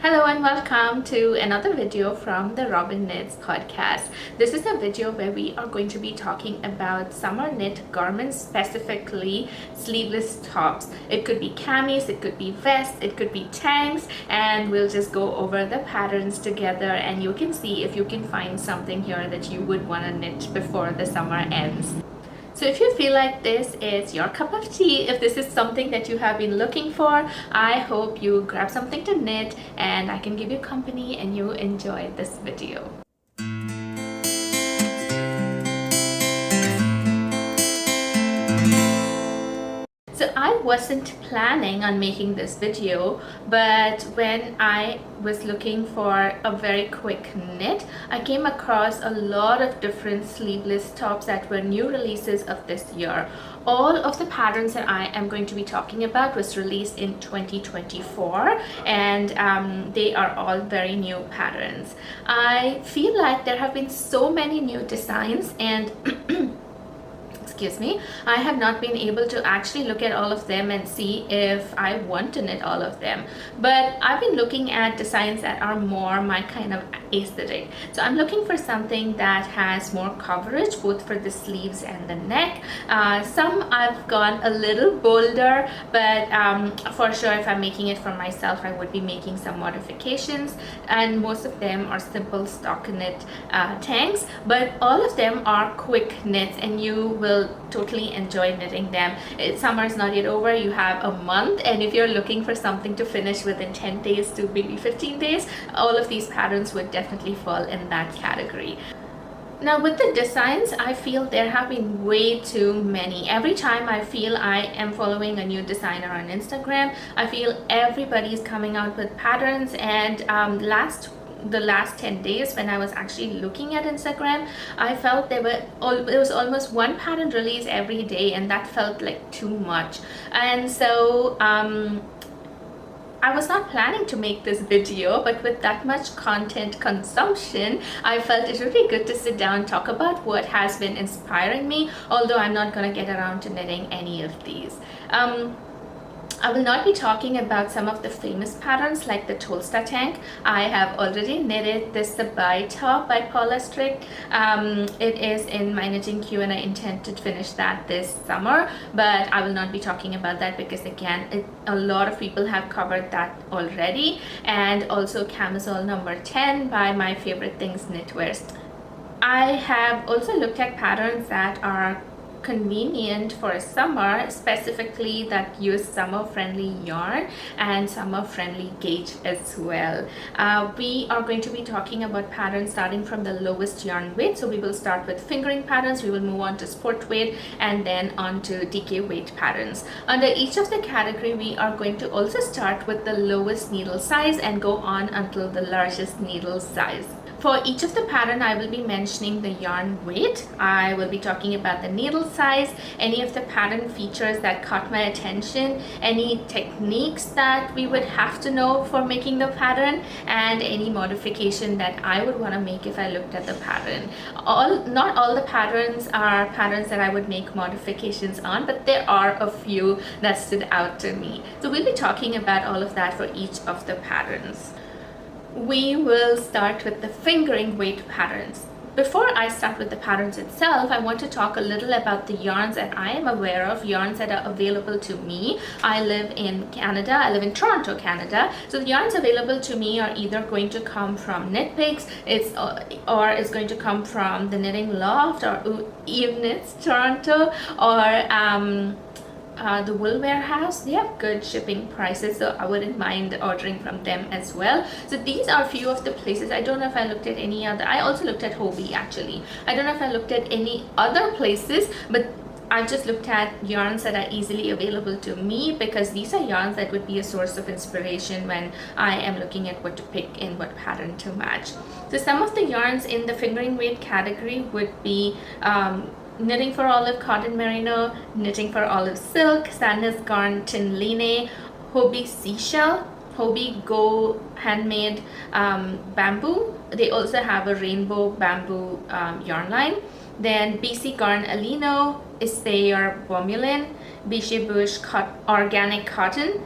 Hello and welcome to another video from the Robin Knits podcast. This is a video where we are going to be talking about summer knit garments, specifically sleeveless tops. It could be camis, it could be vests, it could be tanks, and we'll just go over the patterns together and you can see if you can find something here that you would want to knit before the summer ends. So if you feel like this is your cup of tea, if this is something that you have been looking for, I hope you grab something to knit and I can give you company and you enjoy this video. So I wasn't planning on making this video, but when I was looking for a very quick knit, I came across a lot of different sleeveless tops that were new releases of this year. All of the patterns that I am going to be talking about was released in 2024 and they are all very new patterns. I feel like there have been so many new designs and excuse me, I have not been able to actually look at all of them and see if I want to knit all of them, but I've been looking at designs that are more my kind of aesthetic. So I'm looking for something that has more coverage both for the sleeves and the neck. Some I've gone a little bolder, but for sure if I'm making it for myself I would be making some modifications, and most of them are simple stockinette tanks, but all of them are quick knits and you will totally enjoy knitting them. Summer is not yet over, you have a month, and if you're looking for something to finish within 10 days to maybe 15 days, all of these patterns would definitely fall in that category. Now with the designs, I feel there have been way too many. Every time I feel I am following a new designer on Instagram, I feel everybody's coming out with patterns, and the last 10 days when I was actually looking at Instagram, I felt there was almost one pattern release every day, and that felt like too much. And so I was not planning to make this video, but with that much content consumption, I felt it would be good to sit down and talk about what has been inspiring me, although I'm not going to get around to knitting any of these. I will not be talking about some of the famous patterns like the Costa Tank. I have already knitted this Sabai top by Paula Strick. It is in my knitting queue and I intend to finish that this summer, but I will not be talking about that because again a lot of people have covered that already. And also Camisole number 10 by My Favorite Things Knitwear. I have also looked at patterns that are convenient for summer, specifically that use summer friendly yarn and summer friendly gauge as well. We are going to be talking about patterns starting from the lowest yarn weight. So we will start with fingering patterns, we will move on to sport weight, and then on to DK weight patterns. Under each of the category, we are going to also start with the lowest needle size and go on until the largest needle size. For each of the pattern, I will be mentioning the yarn weight. I will be talking about the needle size, any of the pattern features that caught my attention, any techniques that we would have to know for making the pattern, and any modification that I would want to make if I looked at the pattern. Not all the patterns are patterns that I would make modifications on, but there are a few that stood out to me. So we'll be talking about all of that for each of the patterns. We will start with the fingering weight patterns. Before I start with the patterns itself, I want to talk a little about the yarns that I am aware of, yarns that are available to me. I live in Canada, I live in Toronto, Canada. So the yarns available to me are either going to come from Knit Picks, or it's going to come from the Knitting Loft or Eve Knits Toronto, or the Wool Warehouse. They have good shipping prices, so I wouldn't mind ordering from them as well. So these are a few of the places. I don't know if I looked at any other. I also looked at Hobie actually. I don't know if I looked at any other places, but I just looked at yarns that are easily available to me because these are yarns that would be a source of inspiration when I am looking at what to pick and what pattern to match. So some of the yarns in the fingering weight category would be Knitting for Olive Cotton Merino, Knitting for Olive Silk, Sadness Garn Tin Line, Hobie Seashell, Hobie Go Handmade Bamboo. They also have a rainbow bamboo yarn line. Then BC Garn Alino, Istay or Bomulin, Biche Bush Organic Cotton.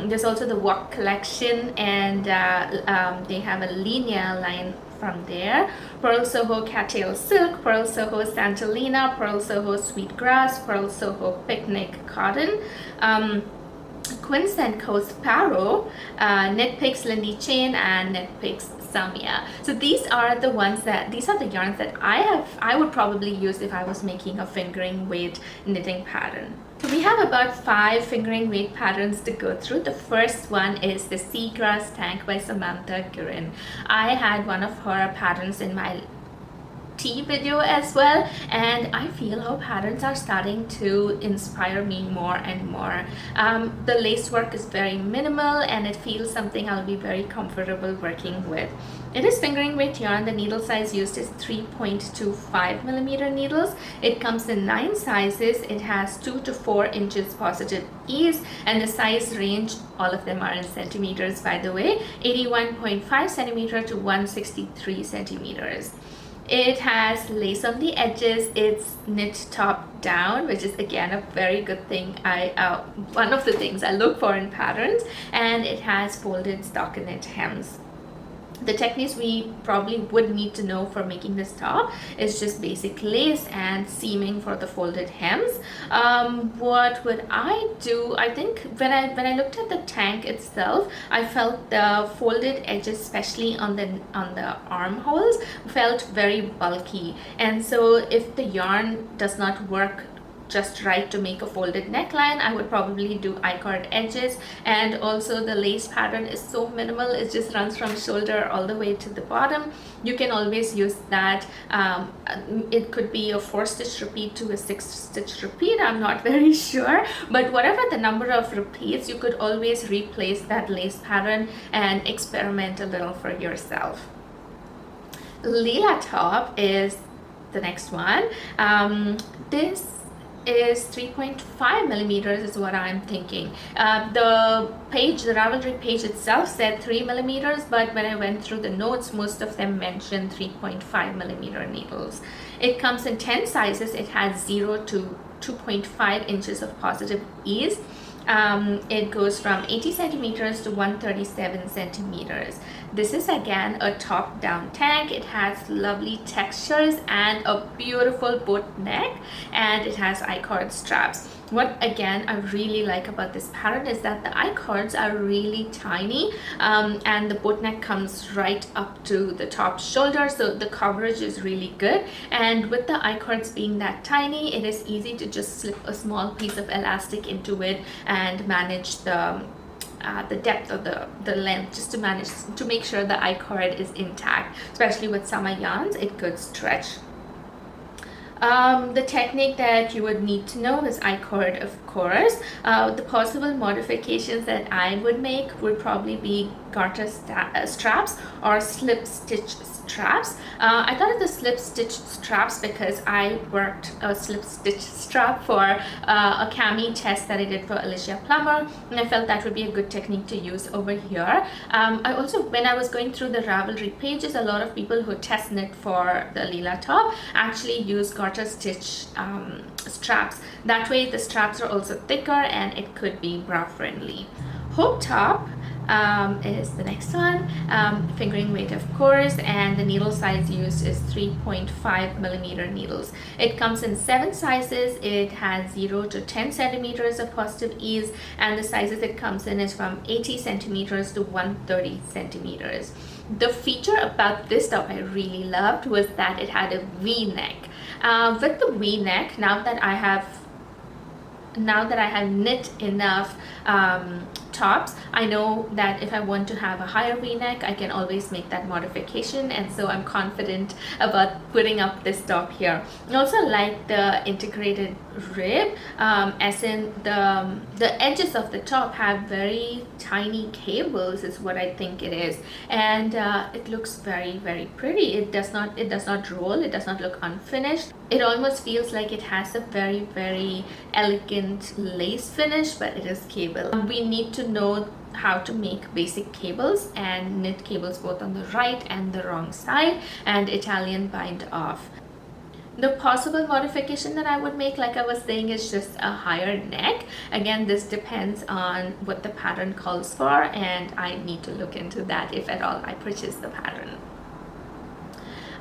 There's also the Walk collection, and they have a Linea line from there. Pearl Soho Cattail Silk, Pearl Soho Santalina, Pearl Soho Sweetgrass, Pearl Soho Picnic Cotton, Quince and Coast Paro, Knit Picks Lindy Chain, and Knit Picks Samia. So these are the yarns that I would probably use if I was making a fingering weight knitting pattern. So we have about 5 fingering weight patterns to go through. The first one is the Seagrass Tank by Samantha Gurin. I had one of her patterns in my tea video as well, and I feel her patterns are starting to inspire me more and more. The lace work is very minimal and it feels something I'll be very comfortable working with. It is fingering weight yarn. The needle size used is 3.25 millimeter needles. It comes in 9 sizes. It has 2 to 4 inches positive ease, and the size range, all of them are in centimeters by the way, 81.5 centimeter to 163 centimeters. It has lace on the edges. It's knit top down, which is again a very good thing. One of the things I look for in patterns, and it has folded stockinette hems. The techniques we probably would need to know for making this top is just basic lace and seaming for the folded hems. What would I do? I think when I looked at the tank itself, I felt the folded edges, especially on the armholes, felt very bulky, and so if the yarn does not work just right to make a folded neckline, I would probably do I-cord edges. And also the lace pattern is so minimal, it just runs from shoulder all the way to the bottom. You can always use that. It could be a 4-stitch repeat to a 6-stitch repeat, I'm not very sure, but whatever the number of repeats, you could always replace that lace pattern and experiment a little for yourself. Leela top is the next one. This is 3.5 millimeters is what I'm thinking. The Ravelry page itself said 3 millimeters, but when I went through the notes, most of them mentioned 3.5 millimeter needles. It comes in 10 sizes. It has 0 to 2.5 inches of positive ease. It goes from 80 centimeters to 137 centimeters. This is again a top down tank. It has lovely textures and a beautiful boat neck, and it has I-cord straps. What again I really like about this pattern is that the I-cords are really tiny, and the boat neck comes right up to the top shoulder, so the coverage is really good. And with the I-cords being that tiny, it is easy to just slip a small piece of elastic into it and manage the depth of the length, just to make sure the I-cord is intact. Especially with summer yarns, it could stretch. The technique that you would need to know is I-cord, of course. The possible modifications that I would make would probably be garter straps or slip stitch straps. I thought of the slip stitch straps because I worked a slip stitch strap for a cami test that I did for Alicia Plummer, and I felt that would be a good technique to use over here. I also, when I was going through the Ravelry pages, a lot of people who test knit for the Leela top actually use garter stitch straps. That way the straps are also thicker and it could be bra friendly. Hope top is the next one. Fingering weight, of course, and the needle size used is 3.5 millimeter needles. It comes in 7 sizes. It has 0 to 10 centimeters of positive ease, and the sizes it comes in is from 80 centimeters to 130 centimeters. The feature about this top I really loved was that it had a V-neck. With the V-neck, now that I have knit enough tops, I know that if I want to have a higher V-neck, I can always make that modification, and so I'm confident about putting up this top here. I also like the integrated rib, as in the edges of the top have very tiny cables is what I think it is, and it looks very, very pretty. It does not roll, it does not look unfinished. It almost feels like it has a very, very elegant lace finish, but it is cable. We need to know how to make basic cables and knit cables both on the right and the wrong side, and Italian bind off. The possible modification that I would make, like I was saying, is just a higher neck. Again, this depends on what the pattern calls for, and I need to look into that if at all I purchase the pattern.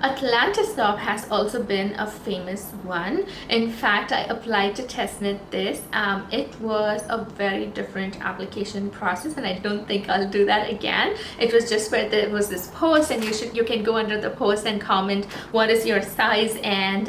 Atlantis top has also been a famous one. In fact, I applied to test knit this. It was a very different application process, and I don't think I'll do that again. It was just where there was this post, and you can go under the post and comment what is your size and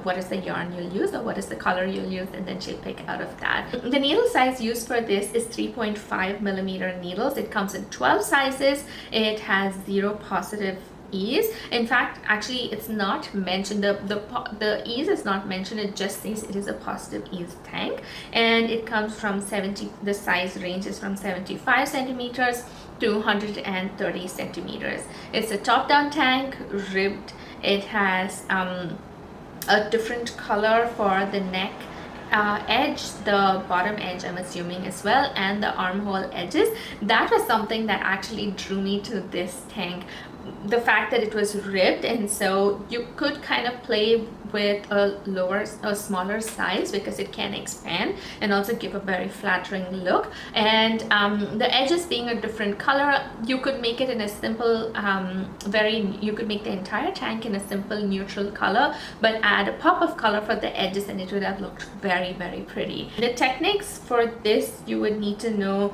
what is the yarn you'll use, or what is the color you'll use, and then she'll pick out of that. The needle size used for this is 3.5 millimeter needles. It comes in 12 sizes. It has 0 positive ease. In fact, actually it's not mentioned, the ease is not mentioned, it just says it is a positive ease tank, and it comes from 70, the size range is from 75 centimeters to 130 centimeters. It's a top down tank, ribbed. It has a different color for the neck edge, the bottom edge I'm assuming as well, and the armhole edges. That was something that actually drew me to this tank, the fact that it was ribbed, and so you could kind of play with a smaller size because it can expand and also give a very flattering look. And the edges being a different color, you could make it in a simple you could make the entire tank in a simple neutral color, but add a pop of color for the edges, and it would have looked very, very pretty. The techniques for this, you would need to know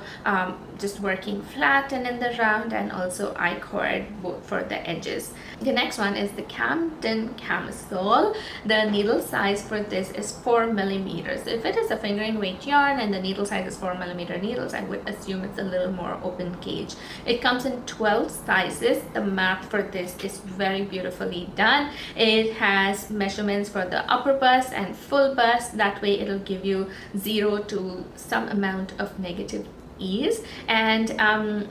just working flat and in the round, and also I-cord for the edges. The next one is the Camden Camisole. The needle size for this is 4 millimeters. If it is a fingering weight yarn and the needle size is 4 millimeter needles, I would assume it's a little more open gauge. It comes in 12 sizes. The map for this is very beautifully done. It has measurements for the upper bust and full bust. That way it'll give you 0 to some amount of negative ease. And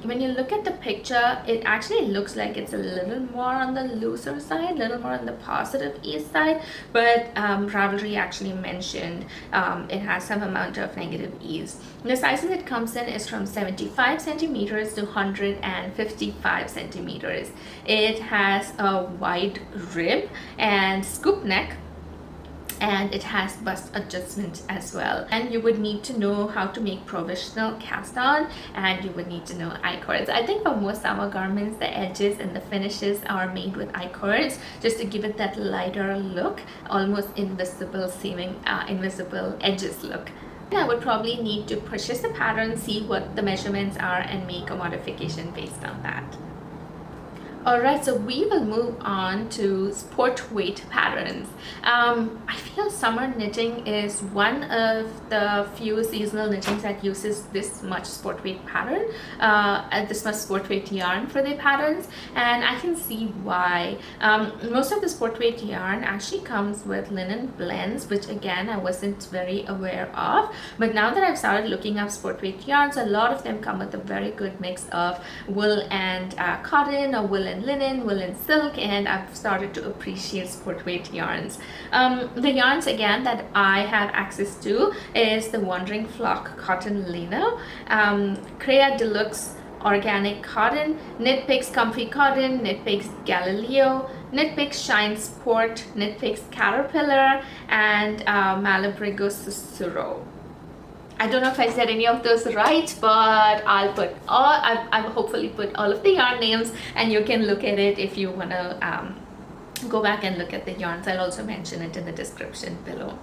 when you look at the picture, it actually looks like it's a little more on the looser side, a little more on the positive ease side, but Ravelry actually mentioned it has some amount of negative ease. The sizes it comes in is from 75 centimeters to 155 centimeters. It has a wide rib and scoop neck, and it has bust adjustment as well. And you would need to know how to make provisional cast on, and you would need to know I-cords. I think for most summer garments, the edges and the finishes are made with I-cords just to give it that lighter look, almost invisible seeming, invisible edges look. I would probably need to purchase the pattern, see what the measurements are, and make a modification based on that. Alright, so we will move on to sport weight patterns. I feel summer knitting is one of the few seasonal knittings that uses this much sport weight pattern, this much sport weight yarn for the patterns, and I can see why. Most of the sport weight yarn actually comes with linen blends, which again I wasn't very aware of, but now that I've started looking up sport weight yarns, a lot of them come with a very good mix of wool and cotton, or wool and linen, wool and silk, and I've started to appreciate sport weight yarns. The yarns again that I have access to is the Wandering Flock Cotton Lino, Crea Deluxe Organic Cotton, Knit Picks Comfy Cotton, Knit Picks Galileo, Knit Picks Shine Sport, Knit Picks Caterpillar, and Malabrigo Sussurro. I don't know if I said any of those right, but I'll put all, I've hopefully put all of the yarn names, and you can look at it if you want to go back and look at the yarns. I'll also mention it in the description below.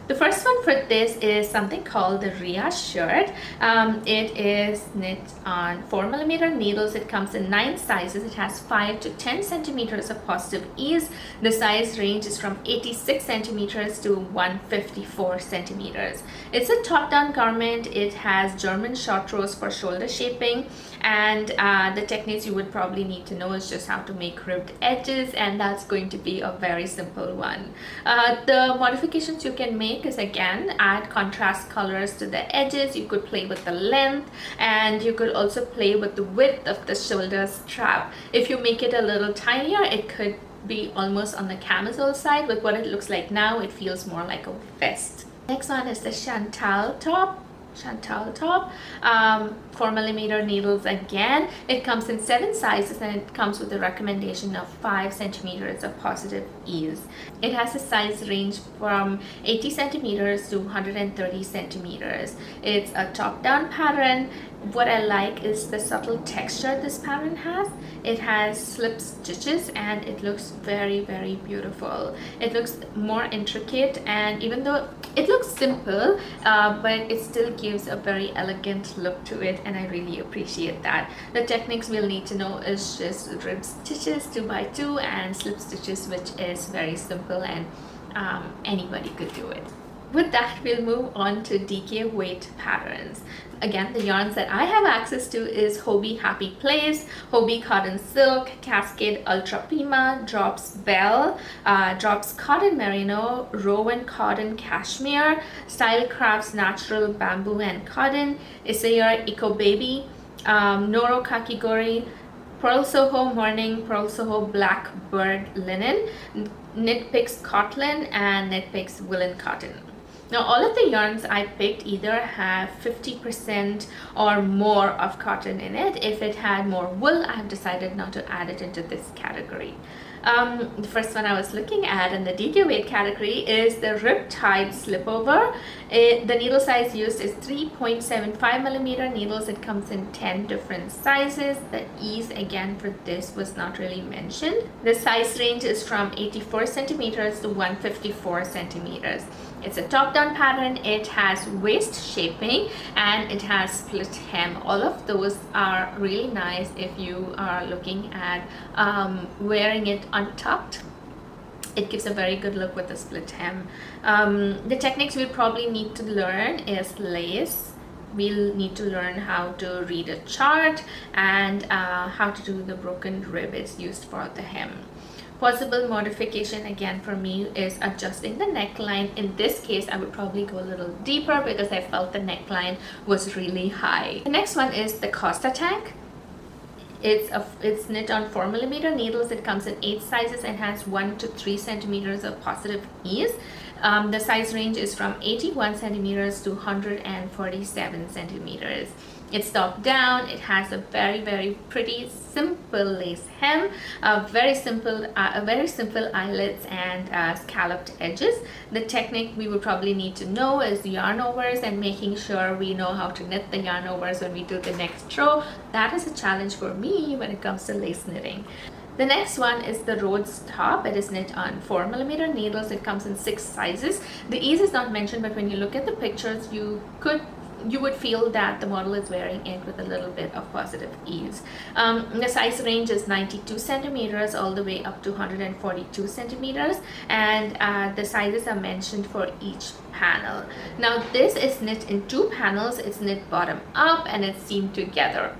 The first one for this is something called the Ria Shirt. It is knit on 4mm needles. It comes in 9 sizes. It has 5 to 10 centimeters of positive ease. The size range is from 86 centimeters to 154 centimeters. It's a top-down garment. It has German short rows for shoulder shaping, and the techniques you would probably need to know is just how to make ribbed edges, and that's going to be a very simple one. The modifications you can make is again add contrast colors to the edges. You could play with the length, and you could also play with the width of the shoulder strap. If you make it a little tinier, it could be almost on the camisole side. With what it looks like now, it feels more like a vest. Next one is the Chantal top. Chantal top. 4mm needles again. It comes in 7 sizes and it comes with a recommendation of 5 centimeters of positive ease. It has a size range from 80 centimeters to 130 centimeters. It's a top-down pattern. What I like is the subtle texture this pattern has. It has slip stitches and it looks very, very beautiful. It looks more intricate, and even though it looks simple, but it still gives a very elegant look to it, and I really appreciate that. The techniques we'll need to know is just rib stitches 2x2 and slip stitches, which is very simple and anybody could do it. With that, we'll move on to DK weight patterns. Again, the yarns that I have access to is Hobie Happy Place, Hobie Cotton Silk, Cascade Ultra Pima, Drops Bell, Drops Cotton Merino, Rowan Cotton Cashmere, Style Crafts Natural Bamboo and Cotton, Isayor Eco Baby, Noro Kakigori, Pearl Soho Morning, Pearl Soho Blackbird Linen, Knit Picks Cotton, and Knit Picks Woolen Cotton. Now, all of the yarns I picked either have 50% or more of cotton in it. If it had more wool, I have decided not to add it into this category. The first one I was looking at in the DK weight category is the Riptide Slipover. The needle size used is 3.75mm needles. It comes in 10 different sizes. The ease again for this was not really mentioned. The size range is from 84 centimeters to 154 centimeters. It's a top-down pattern. It has waist shaping and it has split hem. All of those are really nice if you are looking at wearing it untucked. It gives a very good look with the split hem. The techniques we'll probably need to learn is lace. We'll need to learn how to read a chart and how to do the broken rib is used for the hem. Possible modification again for me is adjusting the neckline. In this case, I would probably go a little deeper because I felt the neckline was really high. The next one is the Costa Tank. It's knit on 4mm needles. It comes in 8 sizes and has 1 to 3 centimeters of positive ease. The size range is from 81 centimeters to 147 centimeters. It's top down. It has a very, very pretty simple lace hem, very simple eyelets and scalloped edges. The technique we would probably need to know is yarn overs and making sure we know how to knit the yarn overs when we do the next row. That is a challenge for me when it comes to lace knitting. The next one is the Rhodes top. It is knit on 4mm needles. It comes in 6 sizes. The ease is not mentioned, but when you look at the pictures, you would feel that the model is wearing it with a little bit of positive ease. The size range is 92 centimeters all the way up to 142 centimeters, and the sizes are mentioned for each panel. Now, this is knit in 2 panels. It's knit bottom up and it's seamed together.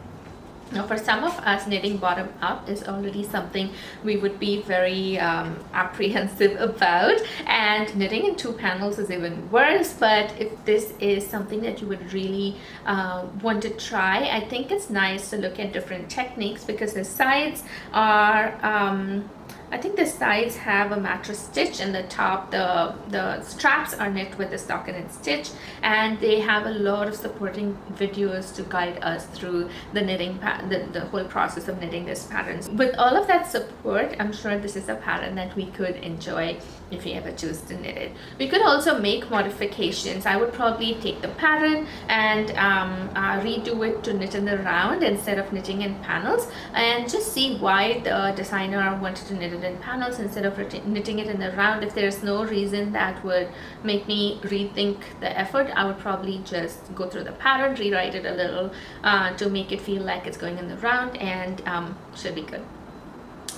Now, for some of us, knitting bottom up is already something we would be very apprehensive about, and knitting in 2 panels is even worse. But if this is something that you would really want to try, I think it's nice to look at different techniques because the sides are I think the sides have a mattress stitch, and the top, the straps are knit with the stockinette stitch, and they have a lot of supporting videos to guide us through the knitting the whole process of knitting this pattern. With all of that support, I'm sure this is a pattern that we could enjoy if you ever choose to knit it. We could also make modifications. I would probably take the pattern and redo it to knit in the round instead of knitting in panels, and just see why the designer wanted to knit it in panels instead of knitting it in the round. If there's no reason that would make me rethink the effort, I would probably just go through the pattern, rewrite it a little to make it feel like it's going in the round, and should be good.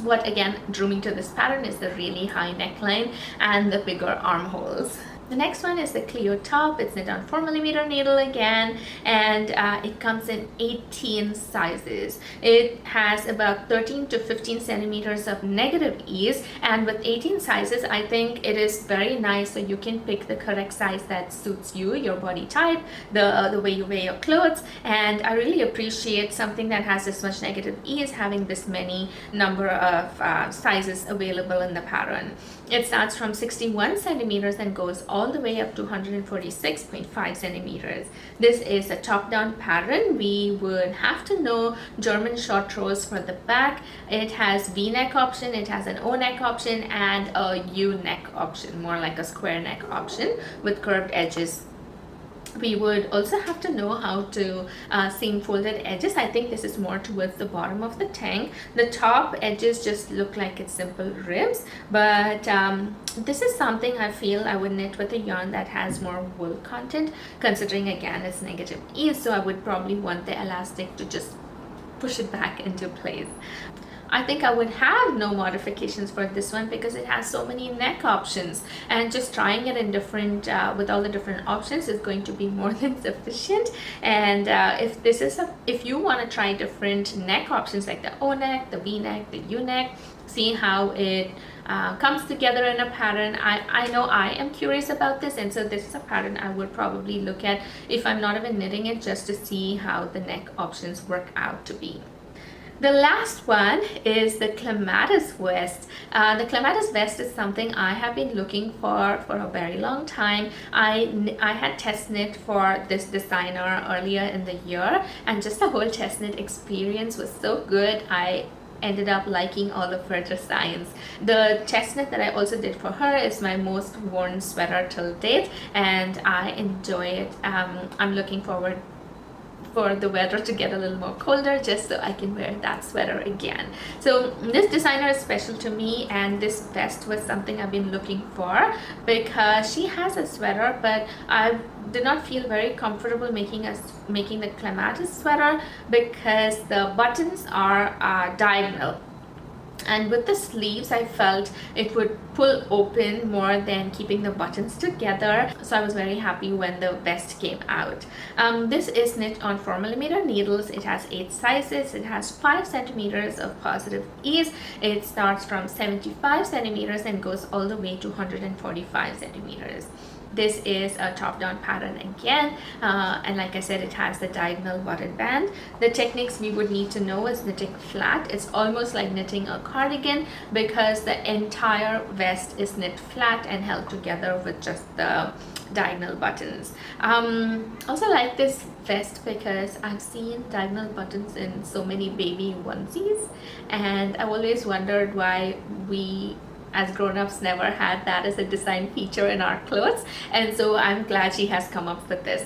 What again drew me to this pattern is the really high neckline and the bigger armholes. The next one is the Cleo top. It's knit on 4mm needle again, and it comes in 18 sizes. It has about 13 to 15 centimeters of negative ease, and with 18 sizes, I think it is very nice so you can pick the correct size that suits you, your body type, the way you wear your clothes. And I really appreciate something that has this much negative ease having this many number of sizes available in the pattern. It starts from 61 centimeters and goes all all the way up to 146.5 centimeters. This is a top-down pattern. We would have to know German short rows for the back. It has V-neck option, it has an O-neck option, and a U-neck option, more like a square neck option with curved edges. We would also have to know how to seam folded edges. I think this is more towards the bottom of the tank. The top edges just look like it's simple ribs, but this is something I feel I would knit with a yarn that has more wool content, considering again it's negative ease, so I would probably want the elastic to just push it back into place. I think I would have no modifications for this one because it has so many neck options, and just trying it in different with all the different options is going to be more than sufficient. And if you want to try different neck options like the O neck, the V neck, the U neck, see how it comes together in a pattern. I know I am curious about this, and so this is a pattern I would probably look at if I'm not even knitting it, just to see how the neck options work out to be. The last one is the Clematis Vest. The Clematis Vest is something I have been looking for a very long time. I had test knit for this designer earlier in the year, and just the whole test knit experience was so good. I ended up liking all of her designs. The test knit that I also did for her is my most worn sweater till date, and I enjoy it. I'm looking forward for the weather to get a little more colder, just so I can wear that sweater again. So this designer is special to me, and this vest was something I've been looking for because she has a sweater, but I did not feel very comfortable making the Clematis sweater because the buttons are diagonal. And with the sleeves, I felt it would pull open more than keeping the buttons together. So I was very happy when the vest came out. This is knit on 4mm needles. It has 8 sizes. It has 5 centimeters of positive ease. It starts from 75 centimeters and goes all the way to 145 centimeters. This is a top-down pattern again, and like I said, it has the diagonal button band. The techniques we would need to know is knitting flat. It's almost like knitting a cardigan because the entire vest is knit flat and held together with just the diagonal buttons. Also like this vest because I've seen diagonal buttons in so many baby onesies, and I've always wondered why we as grown-ups never had that as a design feature in our clothes, and so I'm glad she has come up with this.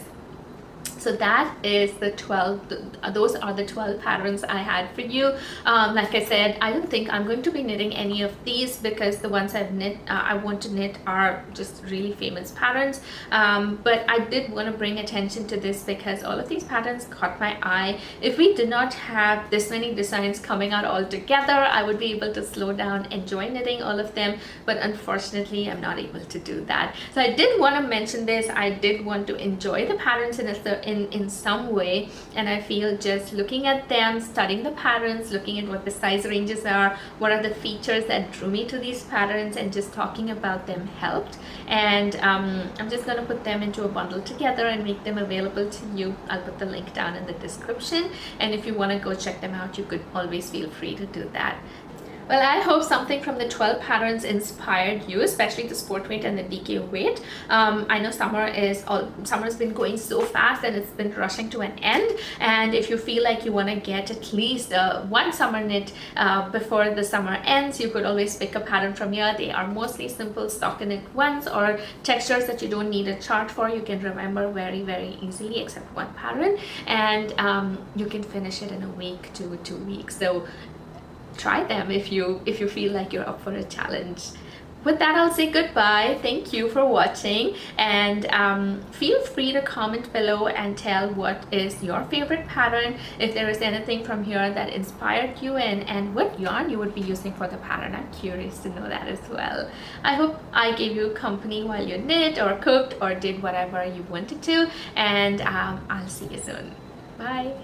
So that is the 12, those are the 12 patterns I had for you. Like I said, I don't think I'm going to be knitting any of these because the ones I've knit, I want to knit are just really famous patterns. But I did want to bring attention to this because all of these patterns caught my eye. If we did not have this many designs coming out all together, I would be able to slow down, enjoy knitting all of them. But unfortunately, I'm not able to do that. So I did want to mention this. I did want to enjoy the patterns in some way, and I feel just looking at them, studying the patterns, looking at what the size ranges are, what are the features that drew me to these patterns, and just talking about them helped. And I'm just going to put them into a bundle together and make them available to you. I'll put the link down in the description, and if you want to go check them out, you could always feel free to do that. Well, I hope something from the 12 patterns inspired you, especially the sport weight and the DK weight. I know summer's been going so fast and it's been rushing to an end, and if you feel like you want to get at least one summer knit before the summer ends, you could always pick a pattern from here. They are mostly simple stockinette ones or textures that you don't need a chart for. You can remember very, very easily except one pattern, and you can finish it in a week to 2 weeks. So try them if you feel like you're up for a challenge. With that, I'll say goodbye. Thank you for watching, and feel free to comment below and tell what is your favorite pattern, if there is anything from here that inspired you, and what yarn you would be using for the pattern. I'm curious to know that as well. I hope I gave you company while you knit or cooked or did whatever you wanted to, and I'll see you soon. Bye.